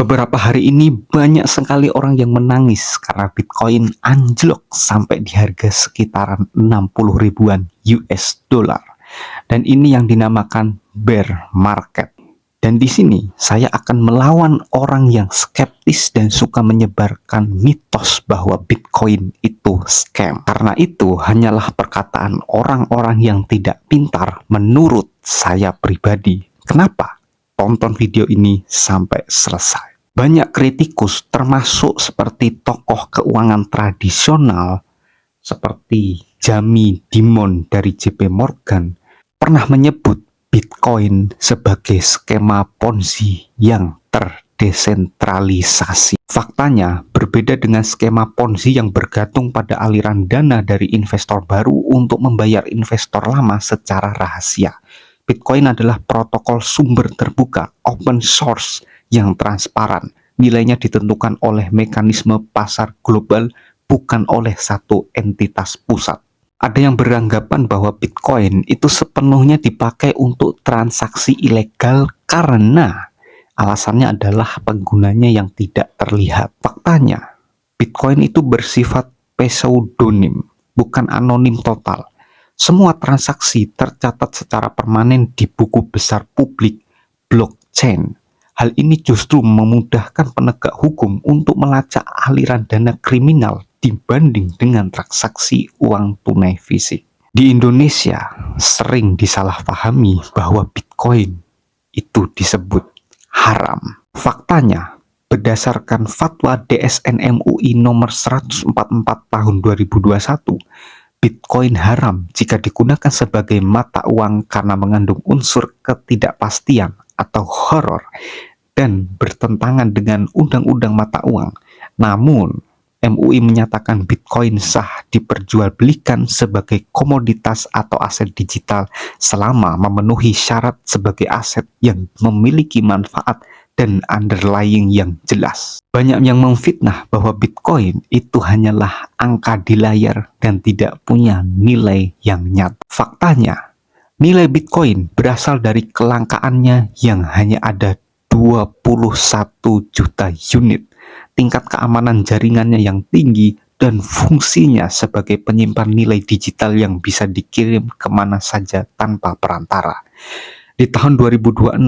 Beberapa hari ini banyak sekali orang yang menangis karena Bitcoin anjlok sampai di harga sekitaran 60 ribuan US dollar. Dan ini yang dinamakan bear market. Dan di sini saya akan melawan orang yang skeptis dan suka menyebarkan mitos bahwa Bitcoin itu scam. Karena itu hanyalah perkataan orang-orang yang tidak pintar menurut saya pribadi. Kenapa? Tonton video ini sampai selesai. Banyak kritikus termasuk seperti tokoh keuangan tradisional seperti Jamie Dimon dari JP Morgan pernah menyebut Bitcoin sebagai skema Ponzi yang terdesentralisasi. Faktanya berbeda dengan skema Ponzi yang bergantung pada aliran dana dari investor baru untuk membayar investor lama secara rahasia. Bitcoin adalah protokol sumber terbuka, open source yang transparan. Nilainya ditentukan oleh mekanisme pasar global, bukan oleh satu entitas pusat. Ada yang beranggapan bahwa Bitcoin itu sepenuhnya dipakai untuk transaksi ilegal karena alasannya adalah penggunanya yang tidak terlihat. Faktanya, Bitcoin itu bersifat pseudonim, bukan anonim total. Semua transaksi tercatat secara permanen di buku besar publik blockchain. Hal ini justru memudahkan penegak hukum untuk melacak aliran dana kriminal dibanding dengan transaksi uang tunai fisik. Di Indonesia sering disalahpahami bahwa Bitcoin itu disebut haram. Faktanya, berdasarkan fatwa DSN MUI nomor 144 tahun 2021, Bitcoin haram jika digunakan sebagai mata uang karena mengandung unsur ketidakpastian atau horor dan bertentangan dengan undang-undang mata uang. Namun, MUI menyatakan Bitcoin sah diperjualbelikan sebagai komoditas atau aset digital selama memenuhi syarat sebagai aset yang memiliki manfaat dan underlying yang jelas. Banyak yang memfitnah bahwa Bitcoin itu hanyalah angka di layar dan tidak punya nilai yang nyata. Faktanya, nilai Bitcoin berasal dari kelangkaannya yang hanya ada 21 juta unit, tingkat keamanan jaringannya yang tinggi, dan fungsinya sebagai penyimpan nilai digital yang bisa dikirim kemana saja tanpa perantara. Di tahun 2026,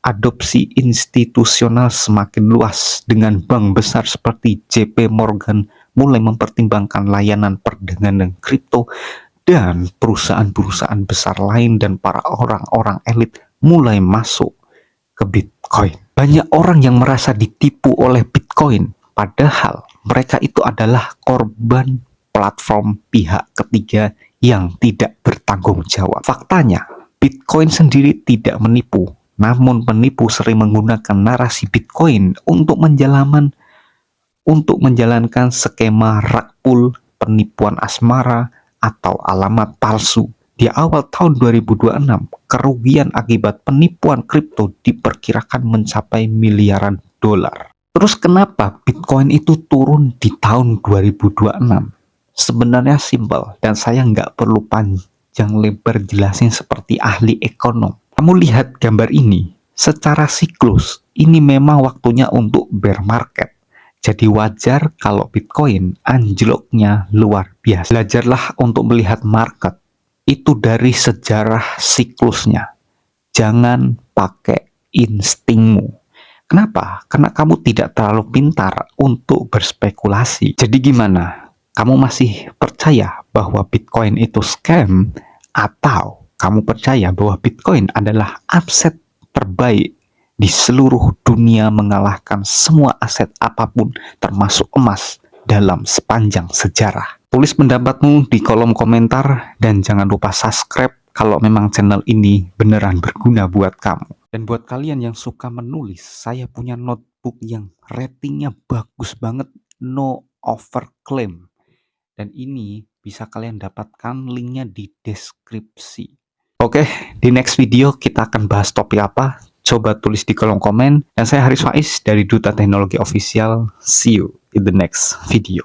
adopsi institusional semakin luas dengan bank besar seperti JP Morgan mulai mempertimbangkan layanan perdagangan kripto dan perusahaan-perusahaan besar lain dan para orang-orang elit mulai masuk ke Bitcoin. Banyak orang yang merasa ditipu oleh Bitcoin, padahal mereka itu adalah korban platform pihak ketiga yang tidak bertanggung jawab. Faktanya, Bitcoin sendiri tidak menipu, namun penipu sering menggunakan narasi Bitcoin untuk menjalankan skema rug pull, penipuan asmara, atau alamat palsu. Di awal tahun 2026, kerugian akibat penipuan kripto diperkirakan mencapai miliaran dolar. Terus kenapa Bitcoin itu turun di tahun 2026? Sebenarnya simpel, dan saya nggak perlu panjang lebar jelasin seperti ahli ekonom. Kamu lihat gambar ini, secara siklus, ini memang waktunya untuk bear market. Jadi wajar kalau Bitcoin anjloknya luar biasa. Belajarlah untuk melihat market itu dari sejarah siklusnya. Jangan pakai instingmu. Kenapa? Karena kamu tidak terlalu pintar untuk berspekulasi. Jadi gimana? Kamu masih percaya bahwa Bitcoin itu scam? Atau kamu percaya bahwa Bitcoin adalah aset terbaik di seluruh dunia mengalahkan semua aset apapun termasuk emas dalam sepanjang sejarah? Tulis pendapatmu di kolom komentar dan jangan lupa subscribe kalau memang channel ini beneran berguna buat kamu. Dan buat kalian yang suka menulis, saya punya notebook yang ratingnya bagus banget, no overclaim. Dan ini bisa kalian dapatkan linknya di deskripsi. Oke, di next video kita akan bahas topik apa? Coba tulis di kolom komen. Dan saya Haris Faiz dari Duta Teknologi Official. See you in the next video.